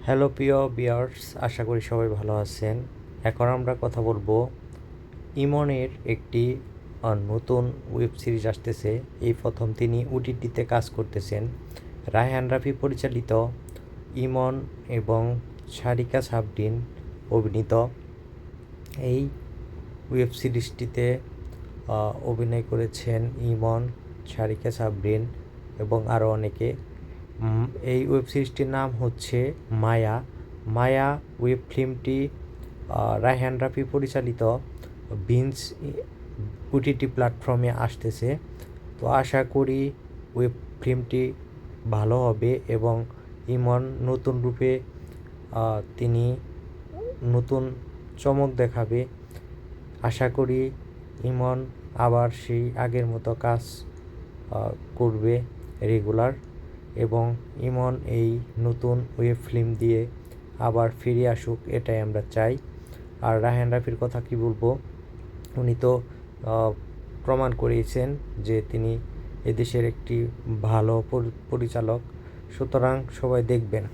Hello প্রিয় viewers, আশা করি সবাই ভালো আছেন। এখন আমরা কথা বলবো ইমনের একটি নতুন ওয়েব সিরিজ আসতেছে। এই প্রথম তিনি ওটিটিতে কাজ করতেছেন। রায়হান রাফি পরিচালিত ইমন এবং সারিকা সাবরিন অভিনীত এই ওয়েব সিরিজটিতে অভিনয় করেছেন ইমন, সারিকা সাবরিন এবং আরও অনেকে। এই ওয়েব সিরিজটির নাম হচ্ছে মায়া। মায়া ওয়েব ফিল্মটি রায়হান রাফি পরিচালিত বিঞ্জ ওটিটি প্ল্যাটফর্মে আসতেছে। তো আশা করি ওয়েব ফিল্মটি ভালো হবে এবং ইমন নতুন রূপে তিনি নতুন চমক দেখাবে। আশা করি ইমন আবার সেই আগের মতো কাজ করবে রেগুলার, এবং ইমন এই নতুন ওয়েব ফিল্ম দিয়ে আবার ফিরে আসুক, এটাই আমরা চাই। আর রায়হান রাফির কথা কি বলবো, উনি তো প্রমাণ করিয়েছেন যে তিনি এদেশের একটি ভালো পরিচালক। সুতরাং সবাই দেখবেন।